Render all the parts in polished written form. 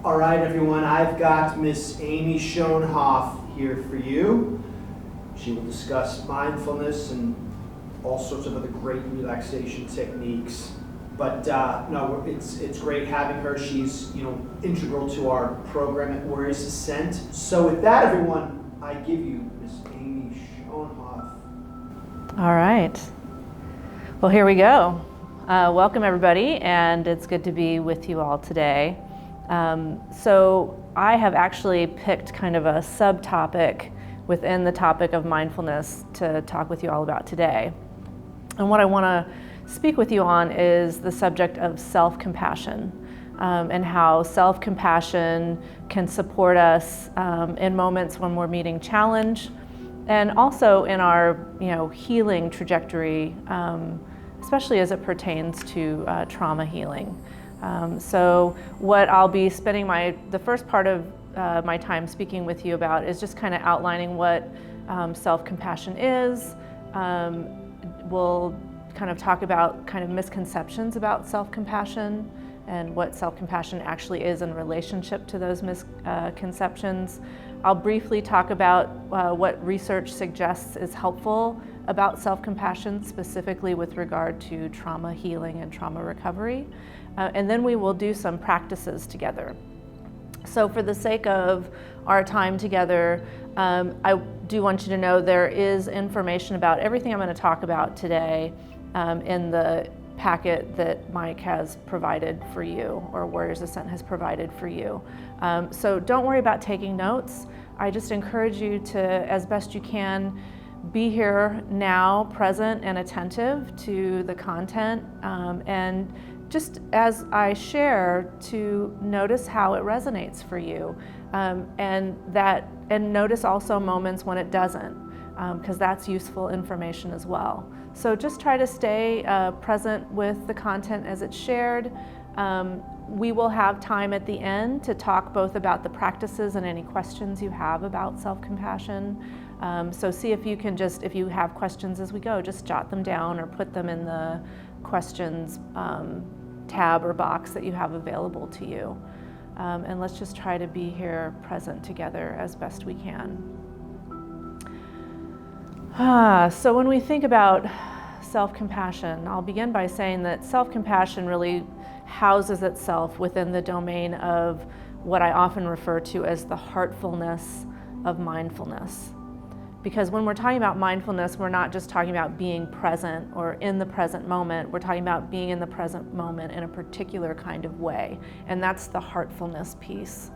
All right, everyone, I've got Miss Amy Schonhoff here for you. She will discuss mindfulness and all sorts of other great relaxation techniques. But no, it's great having her. She's integral to our program at Warriors Ascent. So with that, everyone, I give you Miss Amy Schonhoff. All right. Well, here we go. Welcome, everybody, and it's good to be with you all today. So I have actually picked kind of a subtopic within the topic of mindfulness to talk with you all about today. And what I want to speak with you on is the subject of self-compassion, and how self-compassion can support us in moments when we're meeting challenge, and also in our healing trajectory, especially as it pertains to trauma healing. So what I'll be spending the first part of my time speaking with you about is just kind of outlining what self-compassion is. We'll kind of talk about kind of misconceptions about self-compassion and what self-compassion actually is in relationship to those misconceptions. I'll briefly talk about what research suggests is helpful about self-compassion, specifically with regard to trauma healing and trauma recovery. And then we will do some practices together. So for the sake of our time together, I do want you to know there is information about everything I'm going to talk about today in the packet that Mike has provided for you, or Warriors Ascent has provided for you. So don't worry about taking notes. I just encourage you to, as best you can, be here now, present and attentive to the content, and just as I share, to notice how it resonates for you, and notice also moments when it doesn't, because that's useful information as well. So just try to stay present with the content as it's shared. We will have time at the end to talk both about the practices and any questions you have about self-compassion. So see if you can if you have questions as we go, just jot them down or put them in the questions tab or box that you have available to you. And let's just try to be here present together as best we can. So when we think about self-compassion, I'll begin by saying that self-compassion really houses itself within the domain of what I often refer to as the heartfulness of mindfulness. Because when we're talking about mindfulness, we're not just talking about being present or in the present moment. We're talking about being in the present moment in a particular kind of way. And that's the heartfulness piece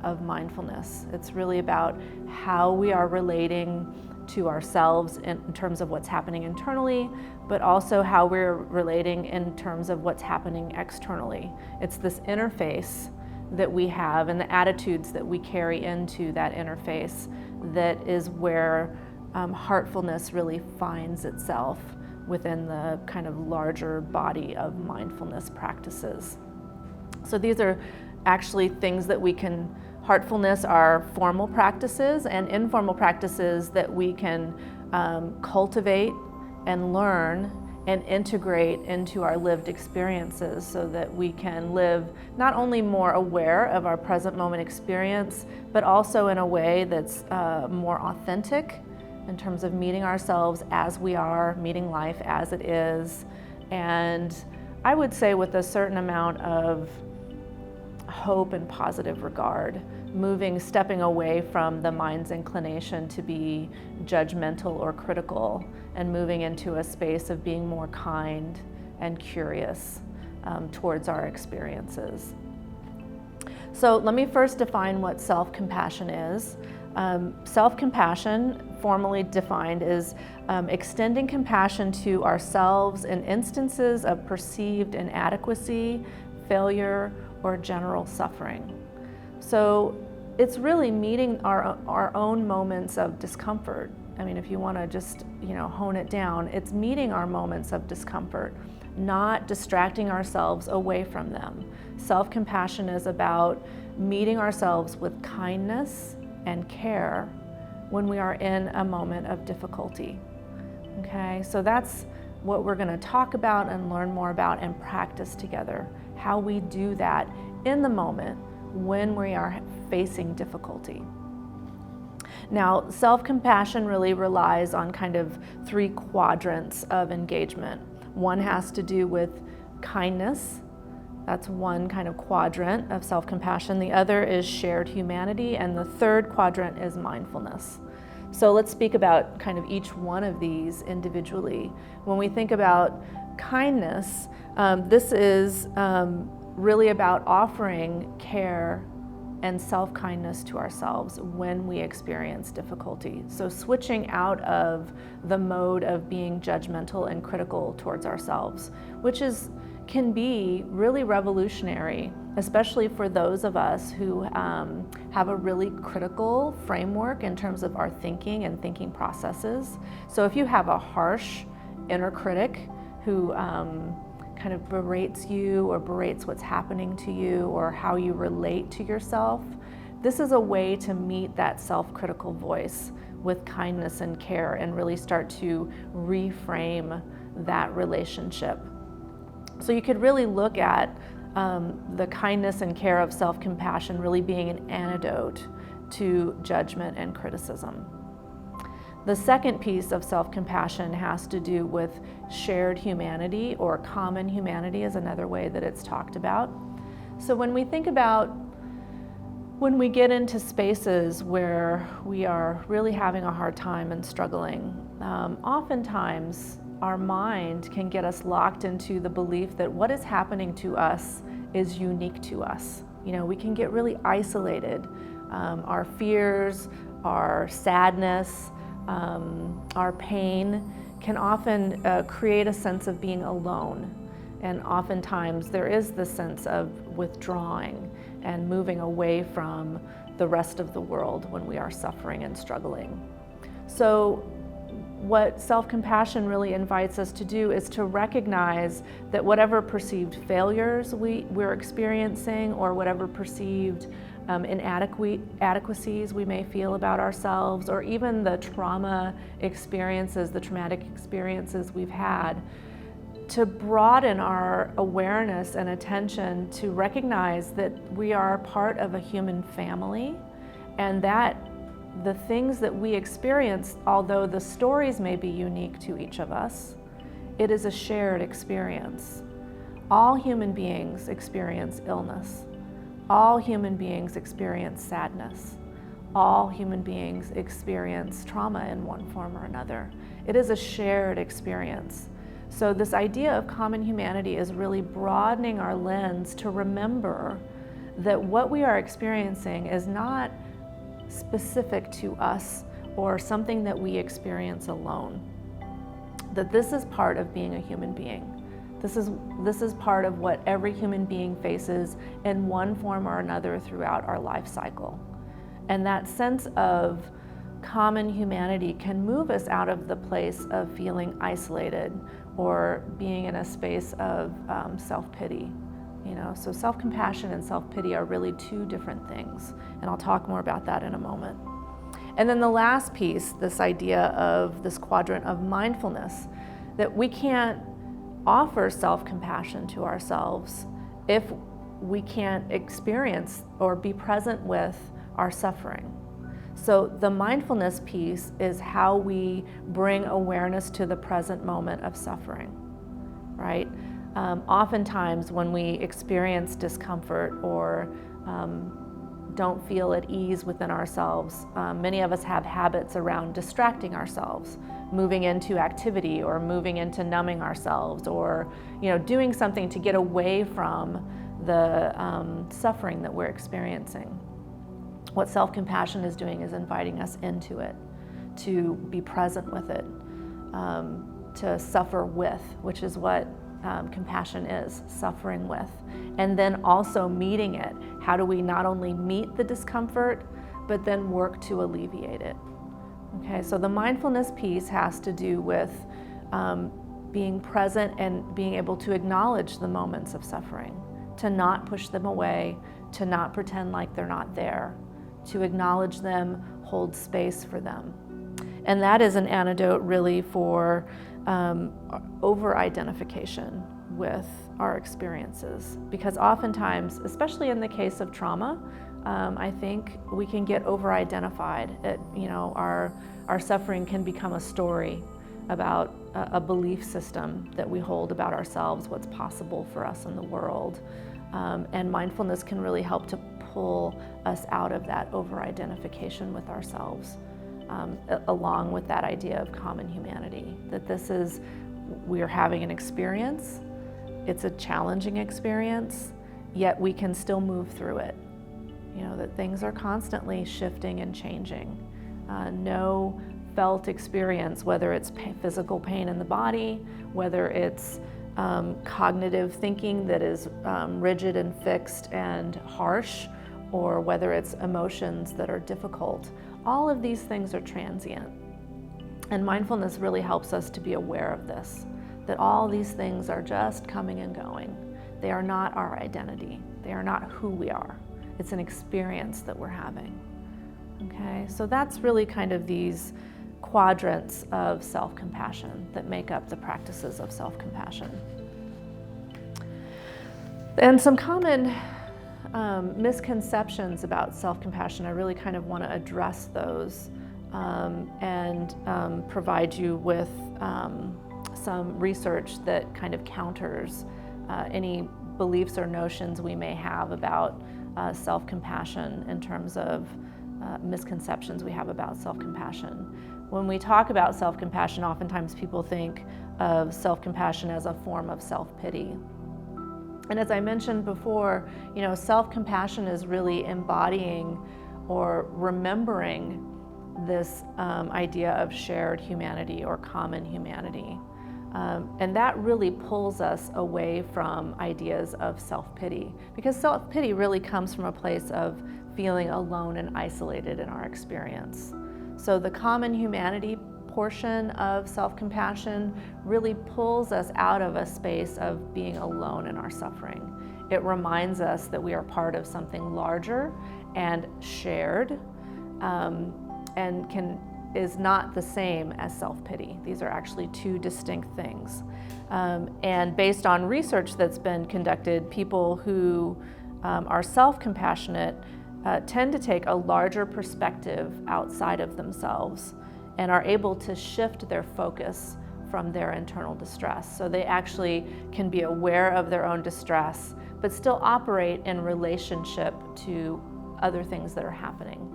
of mindfulness. It's really about how we are relating to ourselves in terms of what's happening internally, but also how we're relating in terms of what's happening externally. It's this interface that we have and the attitudes that we carry into that interface that is where heartfulness really finds itself within the kind of larger body of mindfulness practices. So these are actually things that we can, heartfulness are formal practices and informal practices that we can cultivate and learn and integrate into our lived experiences so that we can live not only more aware of our present moment experience, but also in a way that's more authentic in terms of meeting ourselves as we are, meeting life as it is, and I would say with a certain amount of hope and positive regard, stepping away from the mind's inclination to be judgmental or critical and moving into a space of being more kind and curious towards our experiences. So let me first define what self-compassion is. Self-compassion, formally defined, is extending compassion to ourselves in instances of perceived inadequacy, failure, or general suffering. So it's really meeting our own moments of discomfort. I mean, if you want to just hone it down, it's meeting our moments of discomfort, not distracting ourselves away from them. Self-compassion is about meeting ourselves with kindness and care when we are in a moment of difficulty. Okay, so that's what we're going to talk about and learn more about and practice together, how we do that in the moment when we are facing difficulty. Now, self-compassion really relies on kind of 3 quadrants of engagement. One has to do with kindness. That's one kind of quadrant of self-compassion. The other is shared humanity, and the third quadrant is mindfulness. So let's speak about kind of each one of these individually. When we think about kindness, this is really about offering care and self-kindness to ourselves when we experience difficulty. So switching out of the mode of being judgmental and critical towards ourselves, which can be really revolutionary, especially for those of us who have a really critical framework in terms of our thinking and thinking processes. So if you have a harsh inner critic who kind of berates you or berates what's happening to you or how you relate to yourself, this is a way to meet that self-critical voice with kindness and care and really start to reframe that relationship. So you could really look at the kindness and care of self-compassion really being an antidote to judgment and criticism. The second piece of self-compassion has to do with shared humanity, or common humanity is another way that it's talked about. So when we think about when we get into spaces where we are really having a hard time and struggling, oftentimes our mind can get us locked into the belief that what is happening to us is unique to us. You know, we can get really isolated. Our fears, our sadness, our pain can often create a sense of being alone. And oftentimes there is this sense of withdrawing and moving away from the rest of the world when we are suffering and struggling. So what self-compassion really invites us to do is to recognize that whatever perceived failures we're experiencing, or whatever perceived inadequacies we may feel about ourselves, or even the traumatic experiences we've had, to broaden our awareness and attention to recognize that we are part of a human family, and that the things that we experience, although the stories may be unique to each of us, it is a shared experience. All human beings experience illness. All human beings experience sadness. All human beings experience trauma in one form or another. It is a shared experience. So this idea of common humanity is really broadening our lens to remember that what we are experiencing is not specific to us or something that we experience alone. That this is part of being a human being. This is part of what every human being faces in one form or another throughout our life cycle. And that sense of common humanity can move us out of the place of feeling isolated or being in a space of self-pity. You know, so self-compassion and self-pity are really 2 different things, and I'll talk more about that in a moment. And then the last piece, this idea of this quadrant of mindfulness, that we can't offer self-compassion to ourselves if we can't experience or be present with our suffering. So the mindfulness piece is how we bring awareness to the present moment of suffering, right? Oftentimes when we experience discomfort or don't feel at ease within ourselves, many of us have habits around distracting ourselves, moving into activity or moving into numbing ourselves, or doing something to get away from the suffering that we're experiencing. What self-compassion is doing is inviting us into it, to be present with it, to suffer with, which is what compassion is, suffering with, and then also meeting it. How do we not only meet the discomfort, but then work to alleviate it? Okay, so the mindfulness piece has to do with being present and being able to acknowledge the moments of suffering, to not push them away, to not pretend like they're not there, to acknowledge them, hold space for them. And that is an antidote really for over-identification with our experiences, because oftentimes, especially in the case of trauma, I think we can get over-identified. Our suffering can become a story about a belief system that we hold about ourselves, what's possible for us in the world. And mindfulness can really help to pull us out of that over-identification with ourselves, along with that idea of common humanity, that we are having an experience, it's a challenging experience, yet we can still move through it. That things are constantly shifting and changing. No felt experience, whether it's physical pain in the body, whether it's cognitive thinking that is rigid and fixed and harsh, or whether it's emotions that are difficult, all of these things are transient. And mindfulness really helps us to be aware of this, that all these things are just coming and going. They are not our identity. They are not who we are. It's an experience that we're having. Okay, so that's really kind of these quadrants of self-compassion that make up the practices of self-compassion. And some common misconceptions about self-compassion, I really kind of want to address those and provide you with some research that kind of counters any beliefs or notions we may have about self-compassion in terms of misconceptions we have about self-compassion. When we talk about self-compassion, oftentimes people think of self-compassion as a form of self-pity. And as I mentioned before, self-compassion is really embodying or remembering this idea of shared humanity or common humanity. And that really pulls us away from ideas of self-pity, because self-pity really comes from a place of feeling alone and isolated in our experience. So the common humanity portion of self-compassion really pulls us out of a space of being alone in our suffering. It reminds us that we are part of something larger and shared, and is not the same as self-pity. These are actually two distinct things. And based on research that's been conducted, people who are self-compassionate tend to take a larger perspective outside of themselves and are able to shift their focus from their internal distress. So they actually can be aware of their own distress, but still operate in relationship to other things that are happening.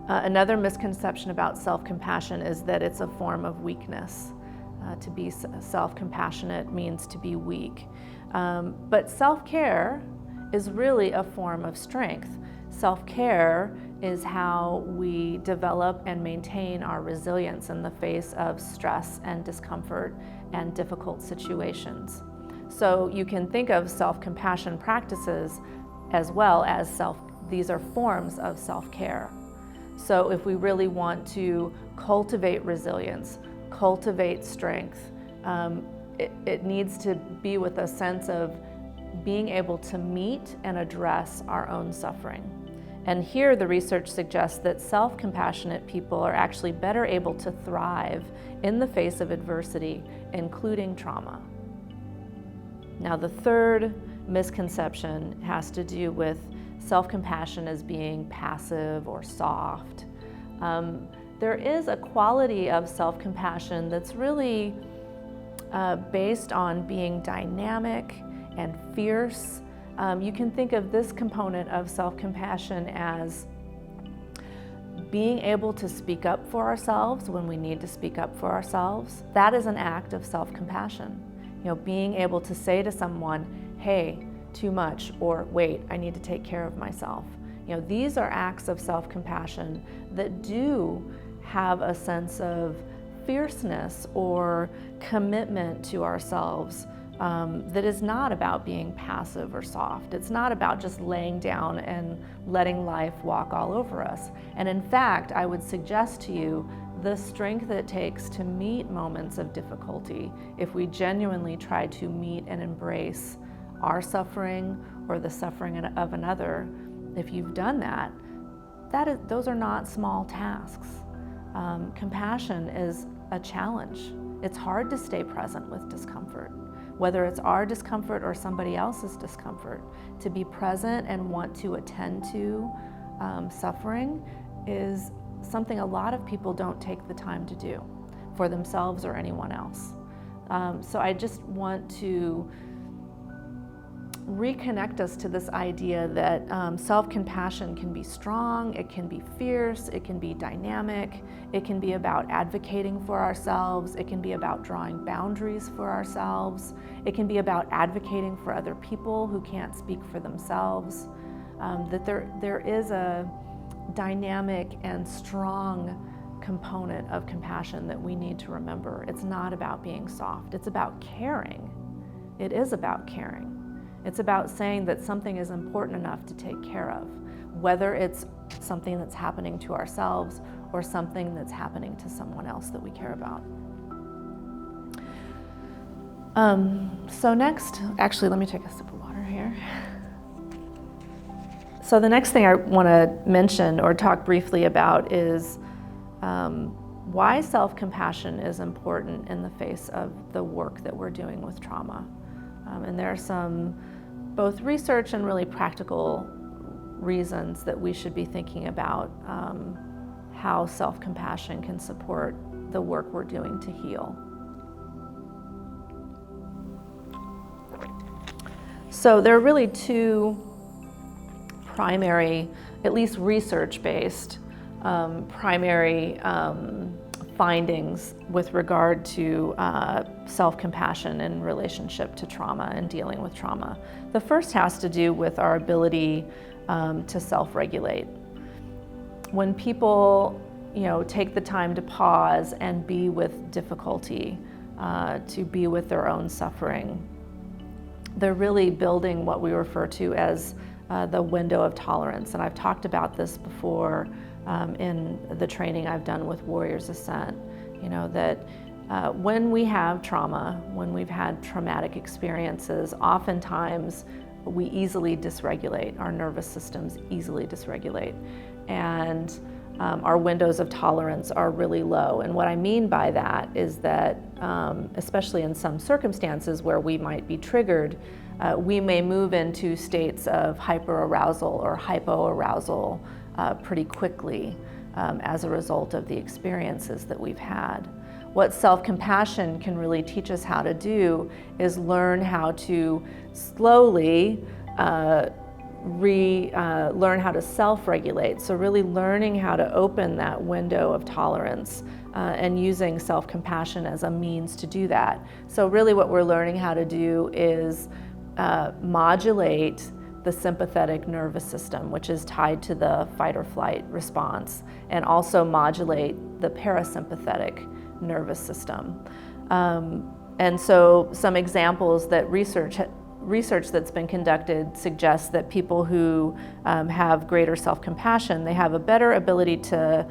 Another misconception about self-compassion is that it's a form of weakness. To be self-compassionate means to be weak. But self-care is really a form of strength. Self-care is how we develop and maintain our resilience in the face of stress and discomfort and difficult situations. So you can think of self-compassion practices as well as these are forms of self-care. So if we really want to cultivate resilience, cultivate strength, it needs to be with a sense of being able to meet and address our own suffering. And here the research suggests that self-compassionate people are actually better able to thrive in the face of adversity, including trauma. Now, the third misconception has to do with self-compassion as being passive or soft. There is a quality of self-compassion that's really based on being dynamic and fierce. You can think of this component of self-compassion as being able to speak up for ourselves when we need to speak up for ourselves. That is an act of self-compassion. Being able to say to someone, hey, too much, or wait, I need to take care of myself. These are acts of self-compassion that do have a sense of fierceness or commitment to ourselves that is not about being passive or soft. It's not about just laying down and letting life walk all over us. And in fact, I would suggest to you the strength it takes to meet moments of difficulty if we genuinely try to meet and embrace our suffering or the suffering of another. If you've done that, those are not small tasks. Compassion is a challenge. It's hard to stay present with discomfort, whether it's our discomfort or somebody else's discomfort. To be present and want to attend to suffering is something a lot of people don't take the time to do for themselves or anyone else. So I just want to reconnect us to this idea that self-compassion can be strong, it can be fierce, it can be dynamic, it can be about advocating for ourselves, it can be about drawing boundaries for ourselves, it can be about advocating for other people who can't speak for themselves, that there is a dynamic and strong component of compassion that we need to remember. It's not about being soft, it's about caring. It is about caring. It's about saying that something is important enough to take care of, whether it's something that's happening to ourselves or something that's happening to someone else that we care about. So next, actually, let me take a sip of water here. So the next thing I want to mention or talk briefly about is why self-compassion is important in the face of the work that we're doing with trauma. And there are some both research and really practical reasons that we should be thinking about how self-compassion can support the work we're doing to heal. So there are really two primary, at least research-based, primary findings with regard to self-compassion in relationship to trauma and dealing with trauma. The first has to do with our ability to self-regulate. When people, take the time to pause and be with difficulty, to be with their own suffering, they're really building what we refer to as the window of tolerance. And I've talked about this before in the training I've done with Warriors Ascent, that when we have trauma, when we've had traumatic experiences, oftentimes we easily dysregulate, our nervous systems easily dysregulate, and our windows of tolerance are really low. And what I mean by that is that, especially in some circumstances where we might be triggered, we may move into states of hyperarousal or hypoarousal pretty quickly as a result of the experiences that we've had. What self-compassion can really teach us how to do is learn how to slowly learn how to self-regulate. So really learning how to open that window of tolerance and using self-compassion as a means to do that. So really what we're learning how to do is modulate the sympathetic nervous system, which is tied to the fight or flight response, and also modulate the parasympathetic nervous system. And so some examples that research that's been conducted suggests that people who have greater self-compassion, they have a better ability to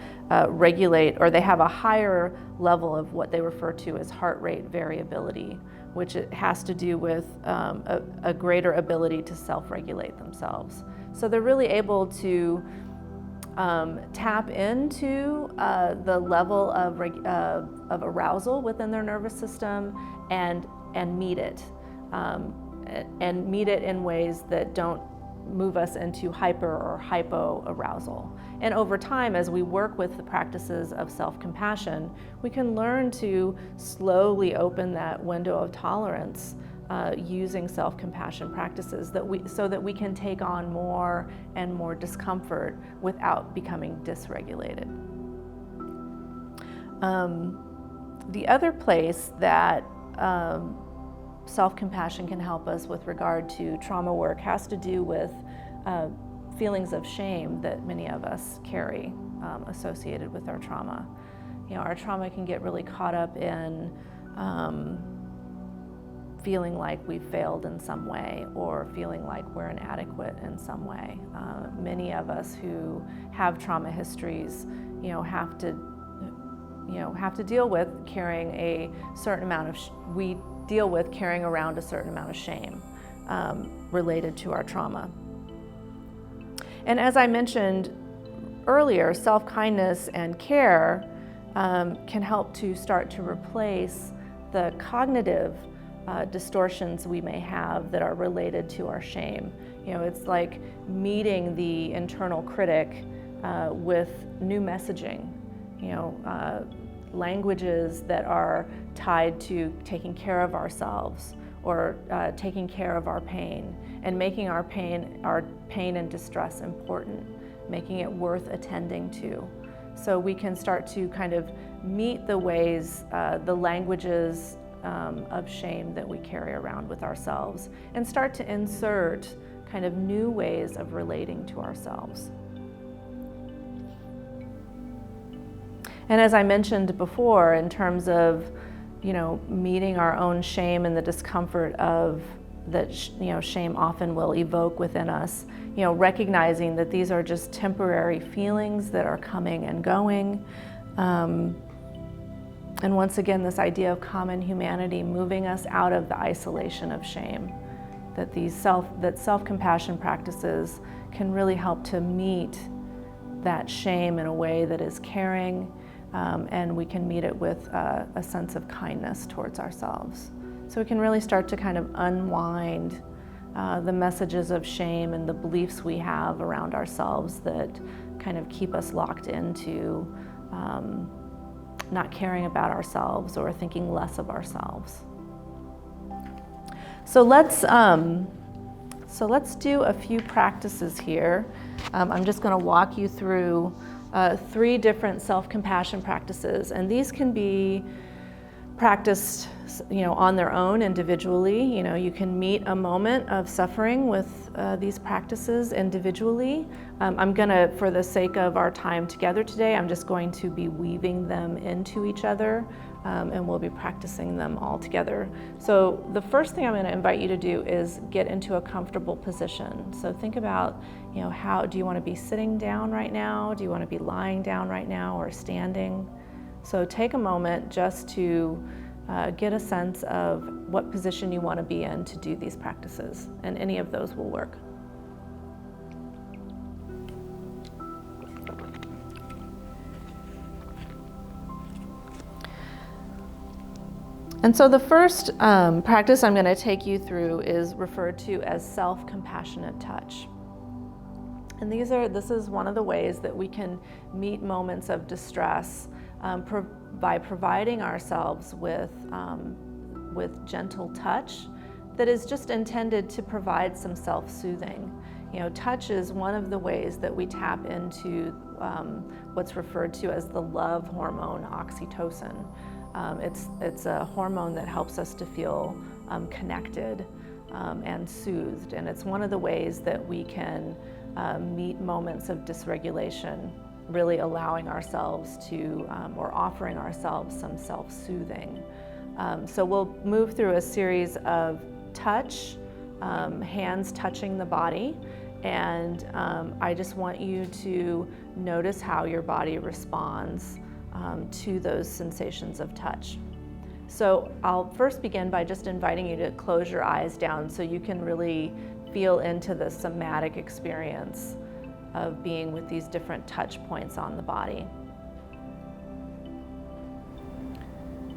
regulate, or they have a higher level of what they refer to as heart rate variability, which it has to do with a greater ability to self-regulate themselves. So they're really able to tap into the level of arousal within their nervous system and meet it. And meet it in ways that don't move us into hyper or hypo-arousal. And over time, as we work with the practices of self-compassion, we can learn to slowly open that window of tolerance using self-compassion practices so that we can take on more and more discomfort without becoming dysregulated. The other place that self-compassion can help us with regard to trauma work has to do with feelings of shame that many of us carry associated with our trauma. Our trauma can get really caught up in feeling like we've failed in some way or feeling like we're inadequate in some way. Many of us who have trauma histories, have to deal with carrying a certain amount of we deal with carrying around a certain amount of shame related to our trauma. And as I mentioned earlier, self-kindness and care can help to start to replace the cognitive distortions we may have that are related to our shame. It's like meeting the internal critic with new messaging, languages that are tied to taking care of ourselves or taking care of our pain and making our pain and distress important, making it worth attending to. So we can start to kind of meet the ways, the languages of shame that we carry around with ourselves and start to insert kind of new ways of relating to ourselves. And as I mentioned before, in terms of, meeting our own shame and the discomfort of that, shame often will evoke within us, recognizing that these are just temporary feelings that are coming and going. And once again, this idea of common humanity moving us out of the isolation of shame, that self-compassion practices can really help to meet that shame in a way that is caring, and we can meet it with a sense of kindness towards ourselves. So we can really start to kind of unwind the messages of shame and the beliefs we have around ourselves that kind of keep us locked into not caring about ourselves or thinking less of ourselves. So let's do a few practices here. I'm just going to walk you through 3 different self-compassion practices, and these can be practiced, on their own individually. You can meet a moment of suffering with these practices individually. I'm gonna, for the sake of our time together today, I'm just going to be weaving them into each other, and we'll be practicing them all together. So the first thing I'm going to invite you to do is get into a comfortable position. So think about, how do you want to be sitting down right now? Do you want to be lying down right now or standing? So take a moment just to get a sense of what position you want to be in to do these practices, and any of those will work. And so the first practice I'm going to take you through is referred to as self-compassionate touch. And this is one of the ways that we can meet moments of distress by providing ourselves with gentle touch that is just intended to provide some self-soothing. Touch is one of the ways that we tap into what's referred to as the love hormone, oxytocin. It's a hormone that helps us to feel connected and soothed, and it's one of the ways that we can meet moments of dysregulation, really allowing ourselves to, or offering ourselves some self-soothing. So we'll move through a series of touch, hands touching the body, and I just want you to notice how your body responds to those sensations of touch. So I'll first begin by just inviting you to close your eyes down so you can really feel into the somatic experience of being with these different touch points on the body.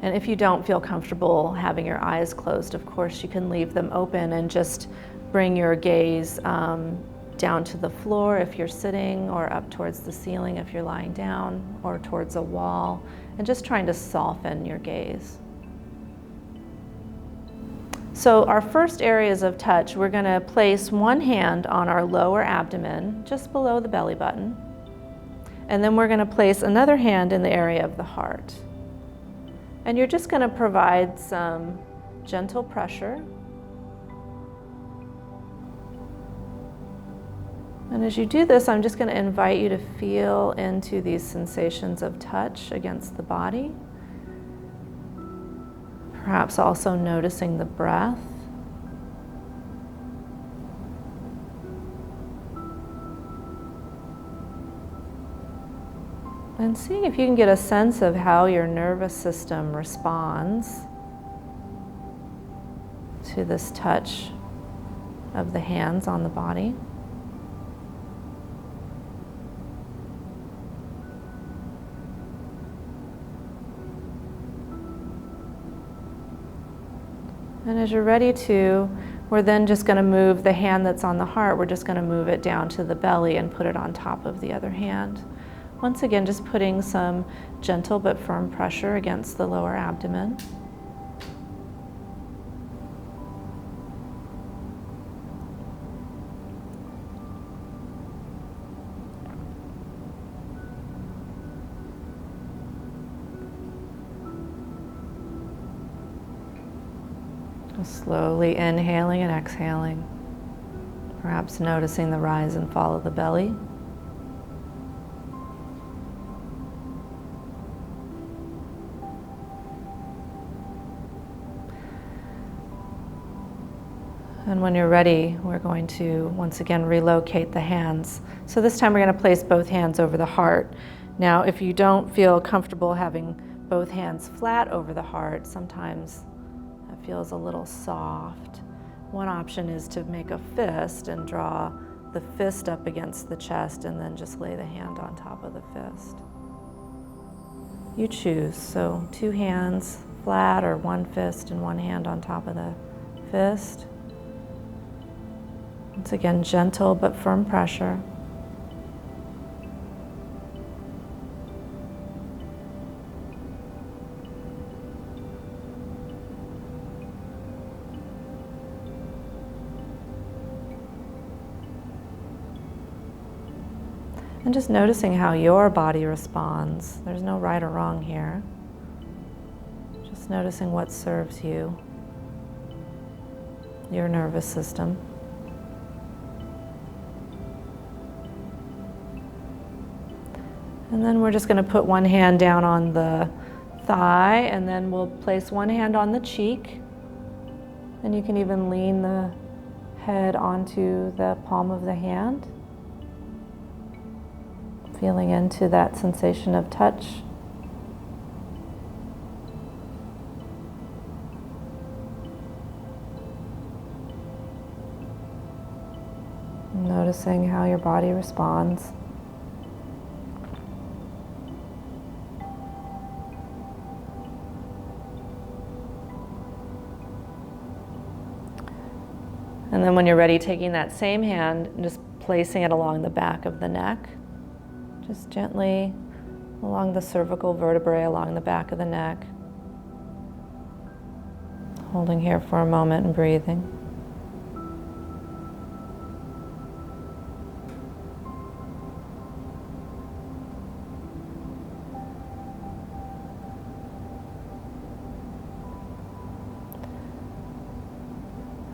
And if you don't feel comfortable having your eyes closed, of course, you can leave them open and just bring your gaze down to the floor if you're sitting, or up towards the ceiling if you're lying down, or towards a wall, and just trying to soften your gaze. So our first areas of touch, we're going to place one hand on our lower abdomen, just below the belly button, and then we're going to place another hand in the area of the heart. And you're just going to provide some gentle pressure. And as you do this, I'm just going to invite you to feel into these sensations of touch against the body. Perhaps also noticing the breath. And seeing if you can get a sense of how your nervous system responds to this touch of the hands on the body. And as you're ready to, we're then just going to move the hand that's on the heart, we're just going to move it down to the belly and put it on top of the other hand. Once again, just putting some gentle but firm pressure against the lower abdomen. Slowly inhaling and exhaling, perhaps noticing the rise and fall of the belly. And when you're ready, we're going to once again relocate the hands. So this time we're going to place both hands over the heart. Now, if you don't feel comfortable having both hands flat over the heart, sometimes it feels a little soft. One option is to make a fist and draw the fist up against the chest and then just lay the hand on top of the fist. You choose. So 2 hands flat or one fist and one hand on top of the fist. Once again, gentle but firm pressure. And just noticing how your body responds. There's no right or wrong here. Just noticing what serves you, your nervous system. And then we're just going to put one hand down on the thigh, and then we'll place one hand on the cheek. And you can even lean the head onto the palm of the hand, feeling into that sensation of touch. Noticing how your body responds. And then when you're ready, taking that same hand and just placing it along the back of the neck. Just gently along the cervical vertebrae, along the back of the neck. Holding here for a moment and breathing.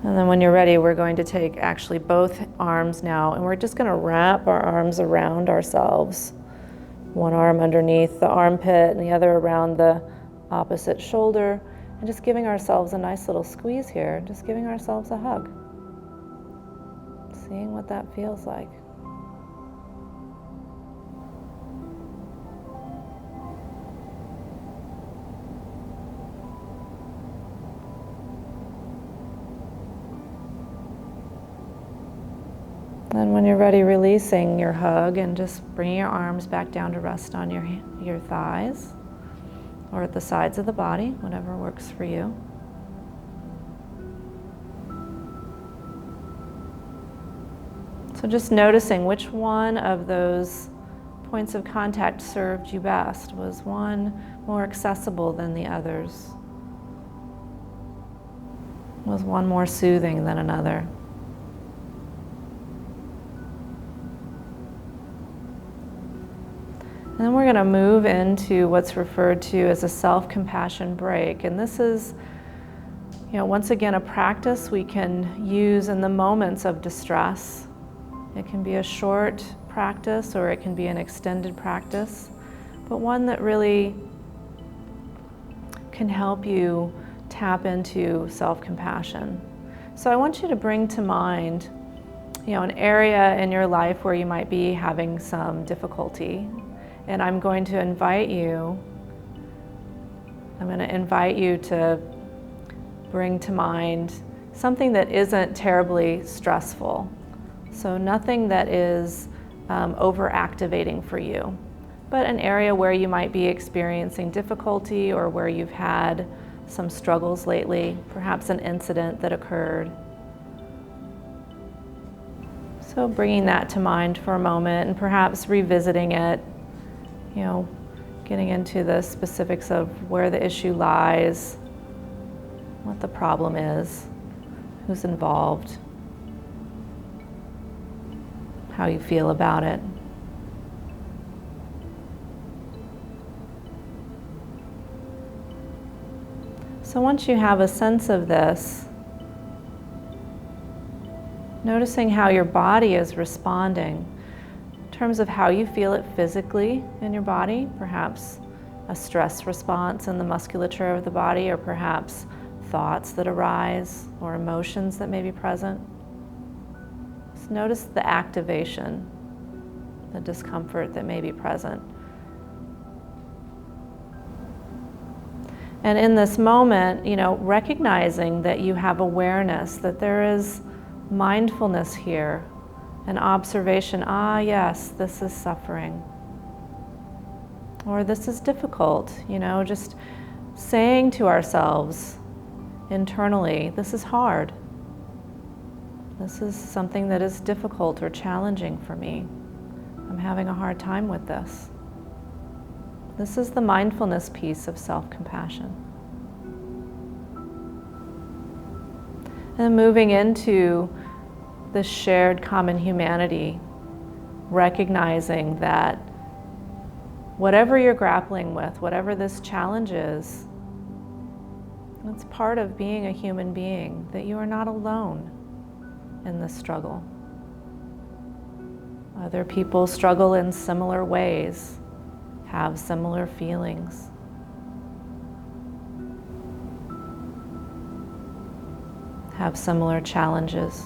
And then when you're ready, we're going to take actually both arms now, and we're just going to wrap our arms around ourselves. One arm underneath the armpit and the other around the opposite shoulder, and just giving ourselves a nice little squeeze here, just giving ourselves a hug. Seeing what that feels like. Then when you're ready, releasing your hug and just bringing your arms back down to rest on your thighs or at the sides of the body, whatever works for you. So just noticing which one of those points of contact served you best. Was one more accessible than the others? Was one more soothing than another? And then we're going to move into what's referred to as a self-compassion break. And this is, once again, a practice we can use in the moments of distress. It can be a short practice or it can be an extended practice, but one that really can help you tap into self-compassion. So I want you to bring to mind, an area in your life where you might be having some difficulty. And I'm going to invite you to bring to mind something that isn't terribly stressful. So nothing that is over-activating for you, but an area where you might be experiencing difficulty or where you've had some struggles lately, perhaps an incident that occurred. So bringing that to mind for a moment and perhaps revisiting it, getting into the specifics of where the issue lies, what the problem is, who's involved, how you feel about it. So once you have a sense of this, noticing how your body is responding in terms of how you feel it physically in your body, perhaps a stress response in the musculature of the body, or perhaps thoughts that arise or emotions that may be present. Just notice the activation, the discomfort that may be present. And in this moment, recognizing that you have awareness, that there is mindfulness here, an observation, yes, this is suffering. Or this is difficult, just saying to ourselves internally, this is hard. This is something that is difficult or challenging for me. I'm having a hard time with this. This is the mindfulness piece of self-compassion. And moving into the shared common humanity, recognizing that whatever you're grappling with, whatever this challenge is, it's part of being a human being, that you are not alone in this struggle. Other people struggle in similar ways, have similar feelings. Have similar challenges.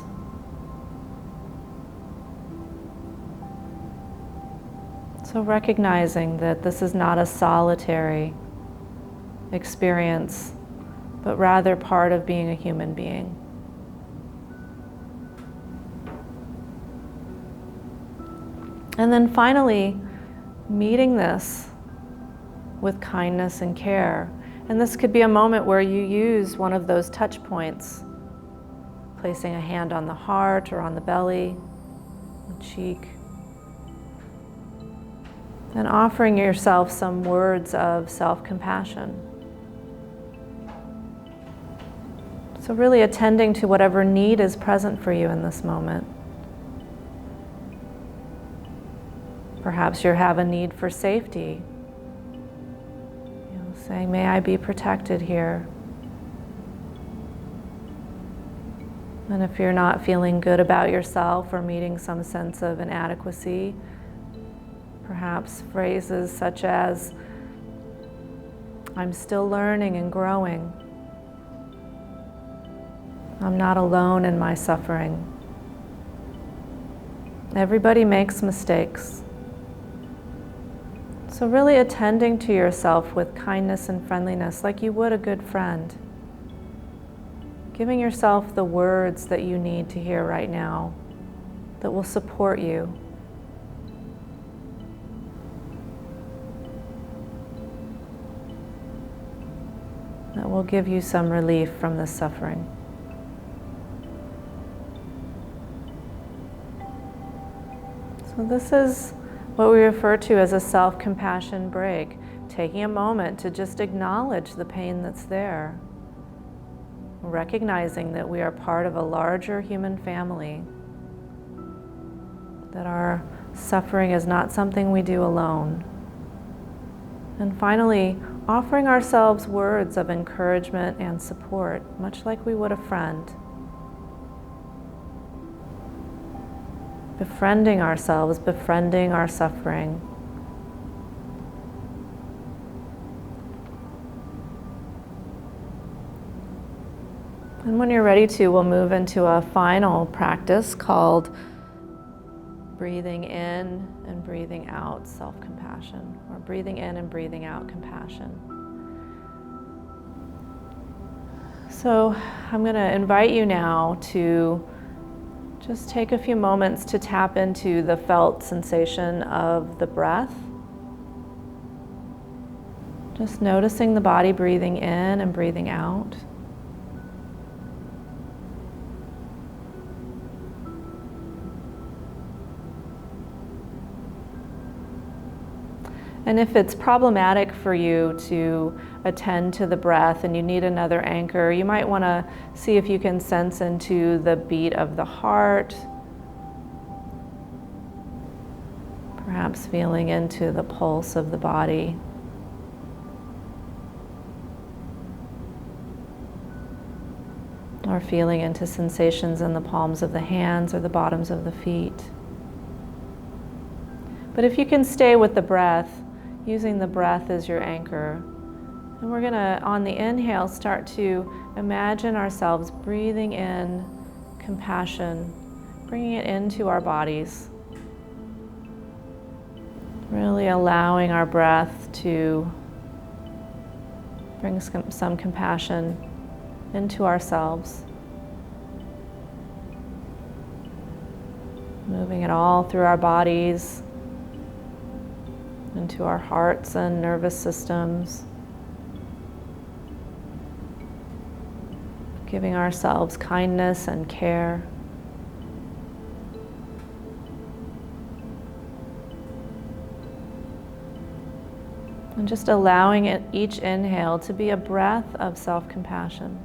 So recognizing that this is not a solitary experience, but rather part of being a human being. And then finally, meeting this with kindness and care. And this could be a moment where you use one of those touch points, placing a hand on the heart or on the belly, the cheek, and offering yourself some words of self-compassion. So really attending to whatever need is present for you in this moment. Perhaps you have a need for safety. Saying, may I be protected here? And if you're not feeling good about yourself or meeting some sense of inadequacy, perhaps phrases such as, I'm still learning and growing. I'm not alone in my suffering. Everybody makes mistakes. So really attending to yourself with kindness and friendliness like you would a good friend. Giving yourself the words that you need to hear right now that will support you. That will give you some relief from this suffering. So this is what we refer to as a self-compassion break, taking a moment to just acknowledge the pain that's there, recognizing that we are part of a larger human family, that our suffering is not something we do alone. And finally, offering ourselves words of encouragement and support, much like we would a friend. Befriending ourselves, befriending our suffering. And when you're ready to, we'll move into a final practice called breathing in and breathing out self-compassion, or breathing in and breathing out compassion. So I'm going to invite you now to just take a few moments to tap into the felt sensation of the breath. Just noticing the body breathing in and breathing out. And if it's problematic for you to attend to the breath and you need another anchor, you might want to see if you can sense into the beat of the heart, perhaps feeling into the pulse of the body. Or feeling into sensations in the palms of the hands or the bottoms of the feet. But if you can stay with the breath, using the breath as your anchor, and we're going to, on the inhale, start to imagine ourselves breathing in compassion, bringing it into our bodies. Really allowing our breath to bring some compassion into ourselves. Moving it all through our bodies, into our hearts and nervous systems. Giving ourselves kindness and care. And just allowing it, each inhale to be a breath of self-compassion.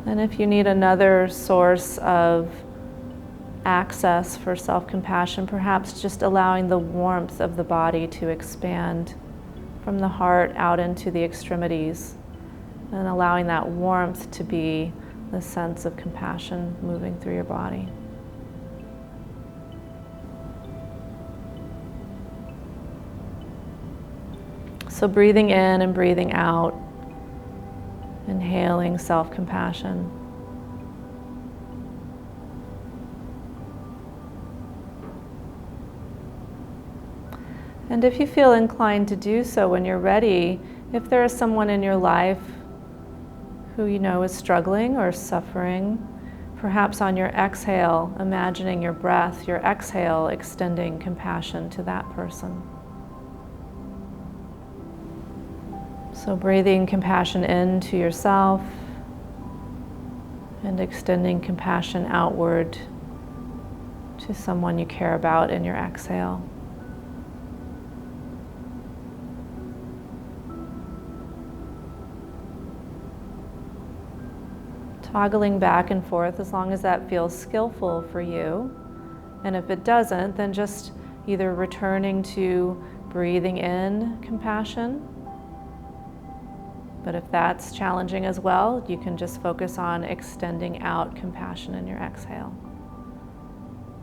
And if you need another source of access for self-compassion, perhaps just allowing the warmth of the body to expand from the heart out into the extremities, and allowing that warmth to be the sense of compassion moving through your body. So breathing in and breathing out, inhaling self-compassion. And if you feel inclined to do so when you're ready, if there is someone in your life who you know is struggling or suffering, perhaps on your exhale, imagining your breath, your exhale extending compassion to that person. So breathing compassion into yourself and extending compassion outward to someone you care about in your exhale. Toggling back and forth as long as that feels skillful for you. And if it doesn't, then just either returning to breathing in compassion. But if that's challenging as well, you can just focus on extending out compassion in your exhale.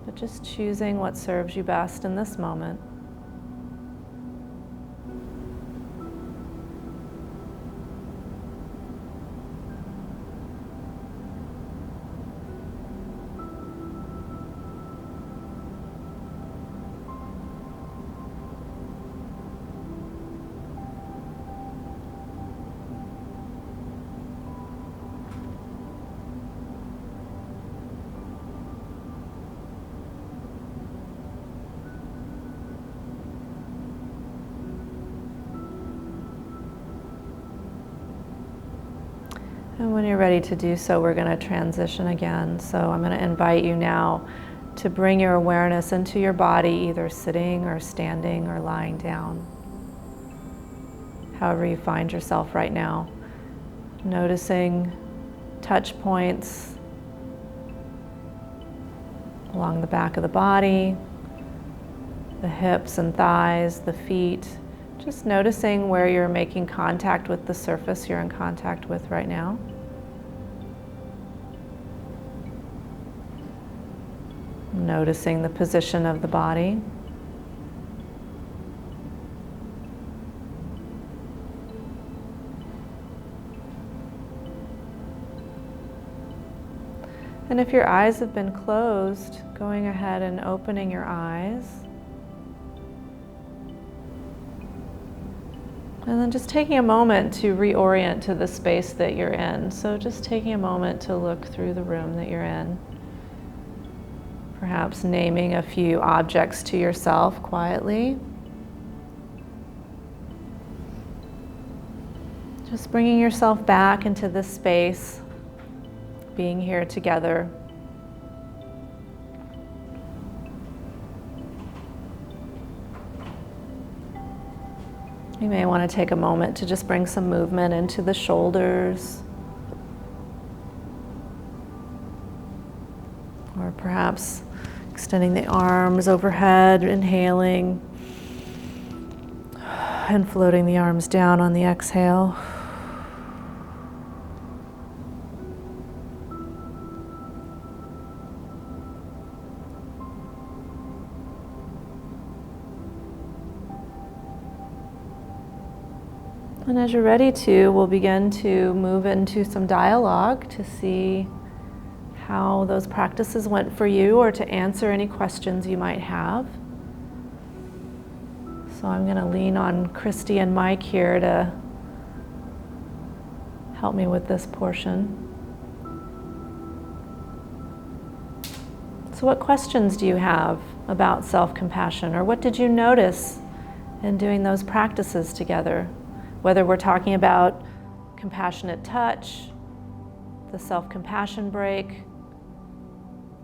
But just choosing what serves you best in this moment. And when you're ready to do so, we're going to transition again. So I'm going to invite you now to bring your awareness into your body, either sitting or standing or lying down. However you find yourself right now. Noticing touch points along the back of the body, the hips and thighs, the feet. Just noticing where you're making contact with the surface you're in contact with right now. Noticing the position of the body. And if your eyes have been closed, going ahead and opening your eyes. And then just taking a moment to reorient to the space that you're in. So just taking a moment to look through the room that you're in. Perhaps naming a few objects to yourself quietly. Just bringing yourself back into this space, being here together. You may want to take a moment to just bring some movement into the shoulders. Or perhaps extending the arms overhead, inhaling, and floating the arms down on the exhale. And as you're ready to, we'll begin to move into some dialogue to see how those practices went for you, or to answer any questions you might have. So I'm going to lean on Christy and Mike here to help me with this portion. So what questions do you have about self-compassion, or what did you notice in doing those practices together? Whether we're talking about compassionate touch, the self-compassion break,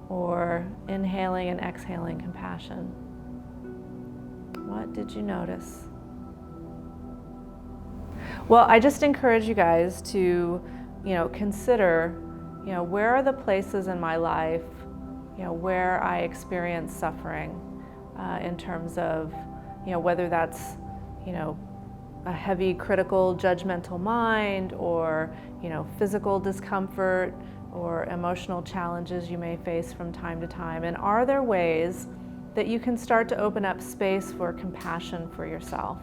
or inhaling and exhaling compassion. What did you notice? Well, I just encourage you guys to, consider, where are the places in my life, where I experience suffering, in terms of, whether that's, a heavy, critical, judgmental mind, or, physical discomfort, or emotional challenges you may face from time to time. And are there ways that you can start to open up space for compassion for yourself?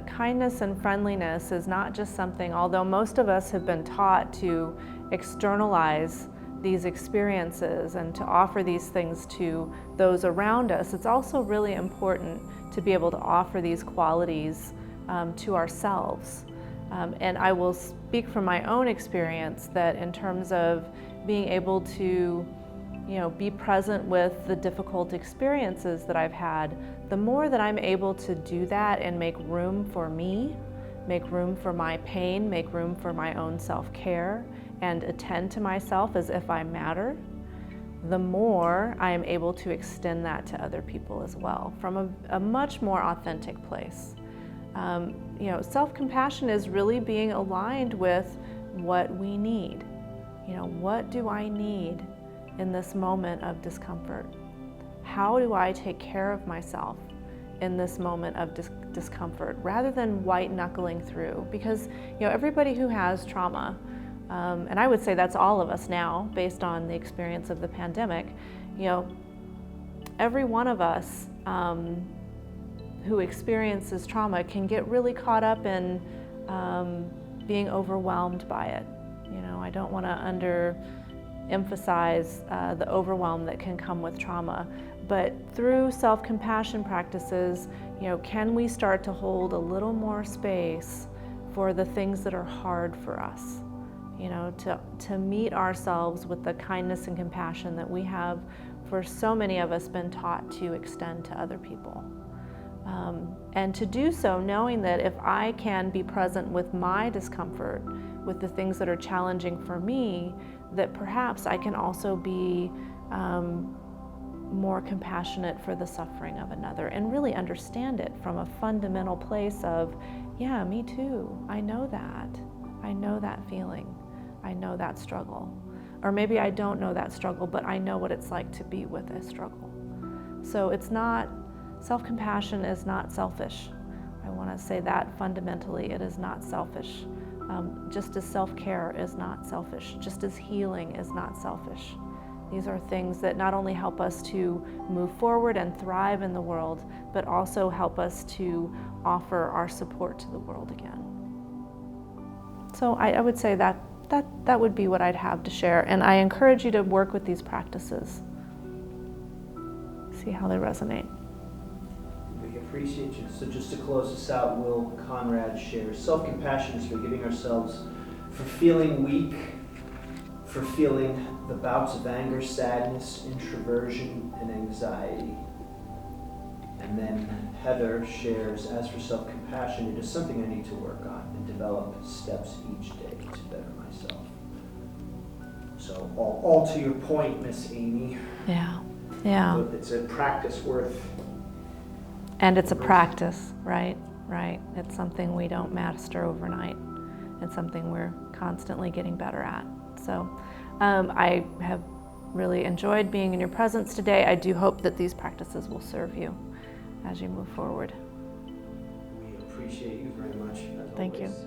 Kindness and friendliness is not just something, although most of us have been taught to externalize these experiences and to offer these things to those around us, it's also really important to be able to offer these qualities to ourselves. And I will speak from my own experience that in terms of being able to, be present with the difficult experiences that I've had, the more that I'm able to do that and make room for me, make room for my pain, make room for my own self-care, and attend to myself as if I matter, the more I am able to extend that to other people as well, from a much more authentic place. Self-compassion is really being aligned with what we need. What do I need in this moment of discomfort? How do I take care of myself in this moment of discomfort, rather than white knuckling through? Because, everybody who has trauma, and I would say that's all of us now, based on the experience of the pandemic, every one of us who experiences trauma can get really caught up in being overwhelmed by it. I don't want to emphasize the overwhelm that can come with trauma, but through self-compassion practices, can we start to hold a little more space for the things that are hard for us? To meet ourselves with the kindness and compassion that we have, for so many of us, been taught to extend to other people. And to do so knowing that if I can be present with my discomfort, with the things that are challenging for me, that perhaps I can also be more compassionate for the suffering of another, and really understand it from a fundamental place of, yeah, me too. I know that feeling. I know that struggle. Or maybe I don't know that struggle, but I know what it's like to be with a struggle. So self-compassion is not selfish. I want to say that fundamentally, it is not selfish. Just as self-care is not selfish, just as healing is not selfish. These are things that not only help us to move forward and thrive in the world, but also help us to offer our support to the world again. So I would say that would be what I'd have to share, and I encourage you to work with these practices. See how they resonate. We appreciate you. So just to close this out, Will Conrad shares, self-compassion is forgiving ourselves for feeling weak, for feeling the bouts of anger, sadness, introversion, and anxiety. And then Heather shares, as for self-compassion, it is something I need to work on and develop steps each day to better myself. So all to your point, Miss Amy. Yeah. Yeah. It's a practice worth. And it's a practice, right? Right. It's something we don't master overnight. It's something we're constantly getting better at. So I have really enjoyed being in your presence today. I do hope that these practices will serve you as you move forward. We appreciate you very much, as Thank you. always.